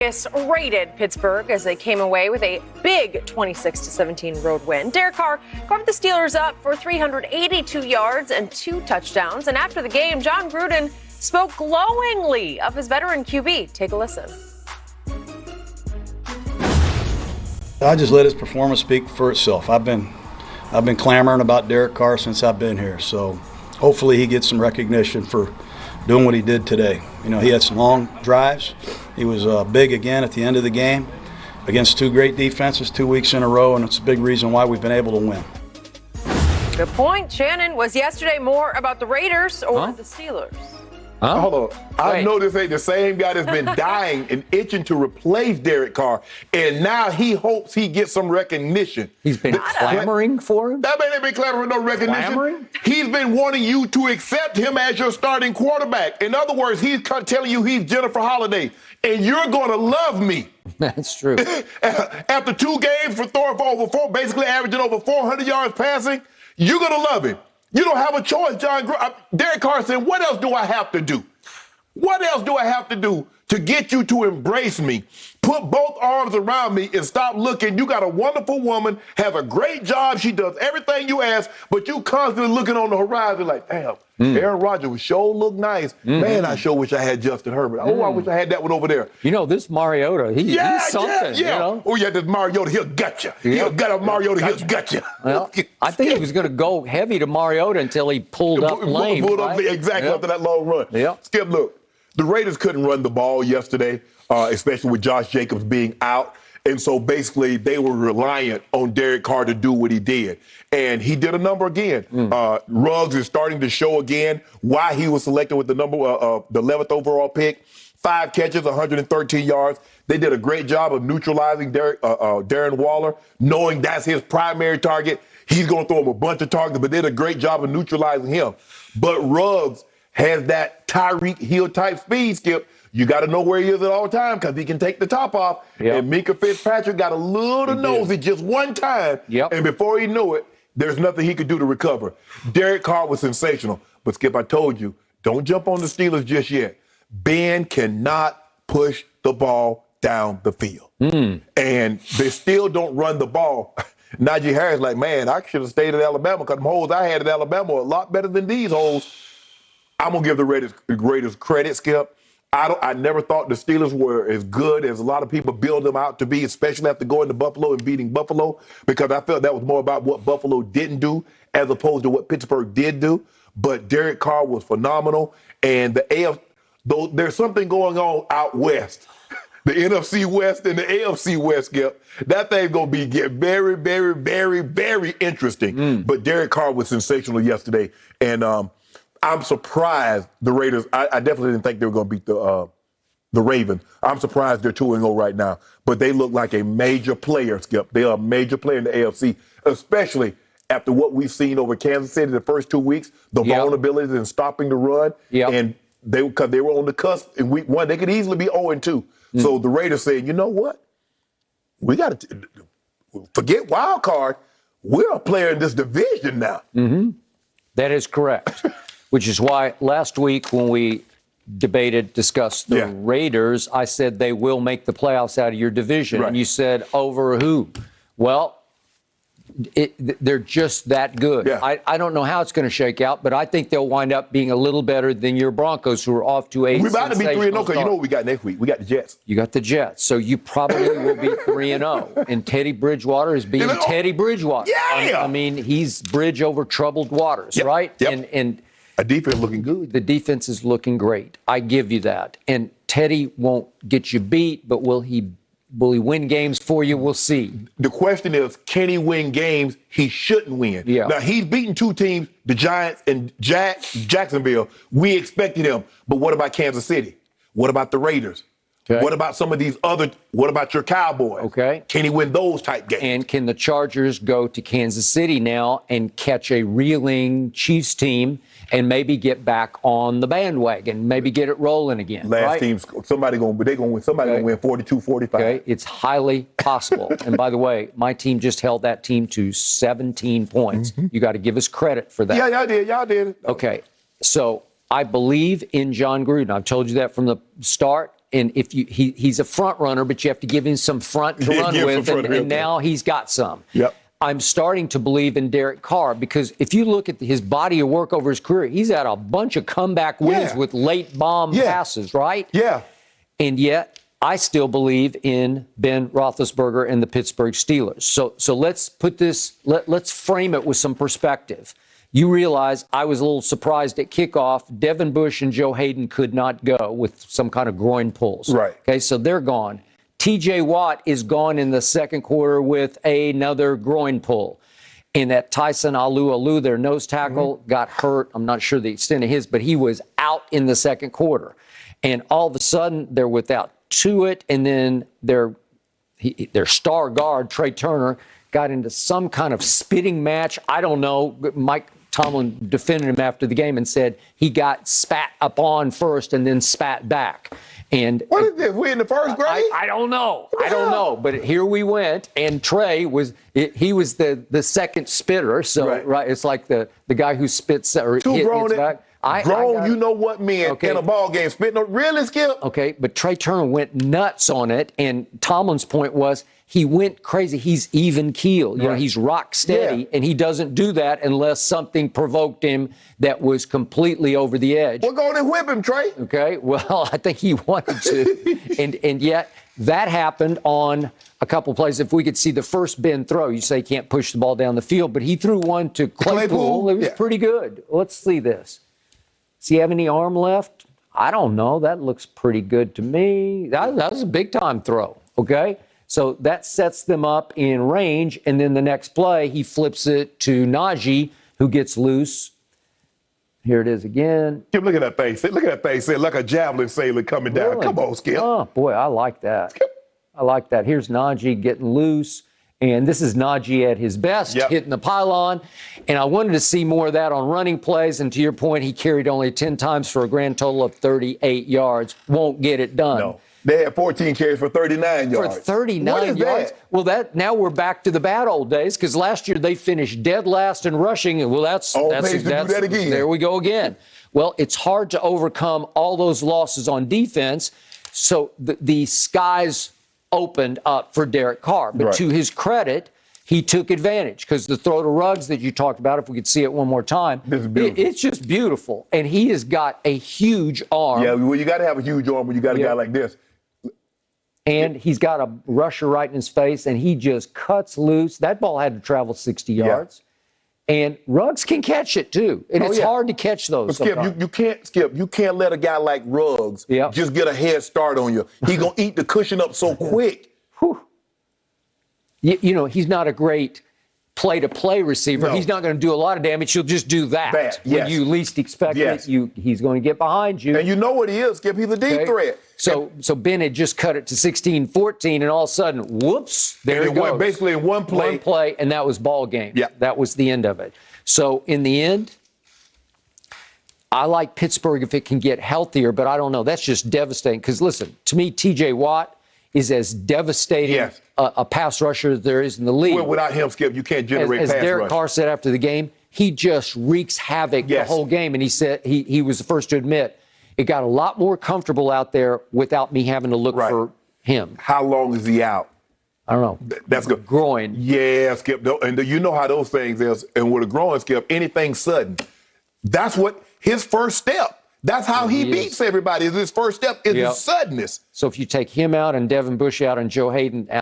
Rated Pittsburgh as they came away with a big 26-17 road win. Derek Carr carved the Steelers up for 382 yards and 2 touchdowns. And after the game, John Gruden spoke glowingly of his veteran QB. Take a listen. I just let his performance speak for itself. I've been clamoring about Derek Carr since I've been here. So hopefully he gets some recognition for doing what he did today. You know, he had some long drives. He was big again at the end of the game against 2 great defenses 2 weeks in a row, and it's a big reason why we've been able to win. Good point. Shannon, was yesterday more about the Raiders or the Steelers? Hold on. I know this ain't the same guy that's been dying and itching to replace Derek Carr, and now he hopes he gets some recognition. He's been clamoring for him? That man ain't been clamoring for no recognition. Clamoring? He's been wanting you to accept him as your starting quarterback. In other words, he's telling you he's Jennifer Holliday, and you're going to love me. That's true. After 2 games for throwing for over 4, basically averaging over 400 yards passing, you're going to love him. You don't have a choice, John. Derek Carr said, what else do I have to do? What else do I have to do to get you to embrace me? Put both arms around me and stop looking. You got a wonderful woman, has a great job. She does everything you ask, but you constantly looking on the horizon like, damn, Aaron Rodgers would sure look nice. Man, I sure wish I had Justin Herbert. Oh, I wish I had that one over there. You know, this Mariota, he's something. You know? Oh, yeah, this Mariota, he'll gut you. He'll gut a Mariota, he'll gut you. Well, I think he was going to go heavy to Mariota until he pulled up lame. Exactly after that long run. Skip, look, the Raiders couldn't run the ball yesterday, especially with Josh Jacobs being out. And so basically they were reliant on Derek Carr to do what he did. And he did a number again. Ruggs is starting to show again why he was selected with the the 11th overall pick. 5 catches, 113 yards. They did a great job of neutralizing Darren Waller, knowing that's his primary target. He's going to throw him a bunch of targets, but they did a great job of neutralizing him. But Ruggs has that Tyreek Hill type speed, Skip. You got to know where he is at all time because he can take the top off. And Minkah Fitzpatrick got a little nosy just one time. And before he knew it, there's nothing he could do to recover. Derek Carr was sensational. But, Skip, I told you, don't jump on the Steelers just yet. Ben cannot push the ball down the field. And they still don't run the ball. Najee Harris like, man, I should have stayed at Alabama because the holes I had at Alabama are a lot better than these holes. I'm going to give the Raiders credit, Skip. I never thought the Steelers were as good as a lot of people build them out to be, especially after going to Buffalo and beating Buffalo, because I felt that was more about what Buffalo didn't do as opposed to what Pittsburgh did do. But Derek Carr was phenomenal. And the AFC, though there's something going on out west, the NFC West and the AFC West, Skip, that thing's going to get very, very, very, very interesting. But Derek Carr was sensational yesterday. And I'm surprised the Raiders, I definitely didn't think they were going to beat the Ravens. I'm surprised they're 2-0 right now. But they look like a major player, Skip. They are a major player in the AFC, especially after what we've seen over Kansas City the first 2 weeks, the vulnerabilities in stopping the run. And because they were on the cusp in week 1, they could easily be 0-2. So the Raiders said, you know what? We got to forget wild card. We're a player in this division now. That is correct. Which is why last week when we discussed the Raiders, I said they will make the playoffs out of your division. And you said, over who? Well, they're just that good. I don't know how it's going to shake out, but I think they'll wind up being a little better than your Broncos, who are off to a We're about to be 3-0 because you know what we got next week. We got the Jets. You got the Jets. So you probably will be 3-0. And Teddy Bridgewater is being Teddy Bridgewater. I mean, he's bridge over troubled waters, right? And a defense looking good. The defense is looking great. I give you that. And Teddy won't get you beat, but will he win games for you? We'll see. The question is, can he win games he shouldn't win? Now, he's beaten 2 teams, the Giants and Jacksonville. We expected him. But what about Kansas City? What about the Raiders? What about some of these other, what about your Cowboys? Can he win those type games? And can the Chargers go to Kansas City now and catch a reeling Chiefs team and maybe get back on the bandwagon, maybe get it rolling again? Last team, somebody going to win. Somebody going to win 42-45. It's highly possible. And by the way, my team just held that team to 17 points. You got to give us credit for that. Yeah, y'all did. Y'all did. Okay, so I believe in John Gruden. I've told you that from the start. And if he's a front runner, but you have to give him some front to run with, and now he's got some. Yep. I'm starting to believe in Derek Carr because if you look at his body of work over his career, he's had a bunch of comeback wins with late bomb passes, right? Yeah. And yet, I still believe in Ben Roethlisberger and the Pittsburgh Steelers. So let's put this, let's frame it with some perspective. You realize I was a little surprised at kickoff. Devin Bush and Joe Hayden could not go with some kind of groin pulls. Right. Okay, so they're gone. TJ Watt is gone in the second quarter with another groin pull. And that Tyson Alualu, their nose tackle, got hurt. I'm not sure the extent of his, but he was out in the second quarter. And all of a sudden, they're without Tuitt, and then their star guard, Trey Turner, got into some kind of spitting match. I don't know. Mike Tomlin defended him after the game and said he got spat upon first and then spat back. And what is this? We in the first grade? I don't know. I don't know. But here we went, and Trey he was the second spitter. So right, it's like the guy who spits or hits back. Grown, you know what men in a ball game spitting on really, Skip? Okay, but Trey Turner went nuts on it, and Tomlin's point was he went crazy. He's even keel. You know, he's rock steady, and he doesn't do that unless something provoked him that was completely over the edge. Well, go on and whip him, Trey. Okay, well, I think he wanted to, and yet that happened on a couple plays. If we could see the first Ben throw, you say he can't push the ball down the field, but he threw one to Claypool. It was pretty good. Let's see this. Does he have any arm left? I don't know. That looks pretty good to me. That was a big-time throw, okay? So that sets them up in range, and then the next play, he flips it to Najee, who gets loose. Here it is again. Skip, look at that face. Look at that face. Like a javelin sailor coming down. Really? Come on, Skip. Oh, boy, I like that. I like that. Here's Najee getting loose. And this is Najee at his best, hitting the pylon. And I wanted to see more of that on running plays. And to your point, he carried only 10 times for a grand total of 38 yards. Won't get it done. No. They had 14 carries for 39 yards. For 39 yards? That? Well, now we're back to the bad old days because last year they finished dead last in rushing. Well, that's do that again. There we go again. Well, it's hard to overcome all those losses on defense. So the skies opened up for Derek Carr. But to his credit, he took advantage because the throw to Ruggs that you talked about, if we could see it one more time, it's just beautiful. And he has got a huge arm. Yeah, well, you got to have a huge arm when you got a guy like this. And he's got a rusher right in his face, and he just cuts loose. That ball had to travel 60 yards. And Ruggs can catch it, too. And it's hard to catch those. But Skip, you can't let a guy like Ruggs just get a head start on you. He's going to eat the cushion up so quick. You know, he's not a great play-to-play receiver. No. He's not going to do a lot of damage. He'll just do that. When you least expect it, he's going to get behind you. And you know what he is, Skip. He's a deep threat. So Ben had just cut it to 16-14, and all of a sudden, whoops, there it goes. Basically in one play. One play, and that was ball game. Yeah. That was the end of it. So in the end, I like Pittsburgh if it can get healthier, but I don't know. That's just devastating. Because, listen, to me, TJ Watt is as devastating a pass rusher as there is in the league. Well, without him, Skip, you can't generate pass rush. As Derek Carr said after the game, he just wreaks havoc the whole game. And he said he was the first to admit it got a lot more comfortable out there without me having to look for him. How long is he out? I don't know. That's good. Groin. Yeah, Skip. And you know how those things is. And with a groin, Skip, anything sudden. That's what his first step. That's how he beats everybody. His first step is the suddenness. So if you take him out and Devin Bush out and Joe Hayden out,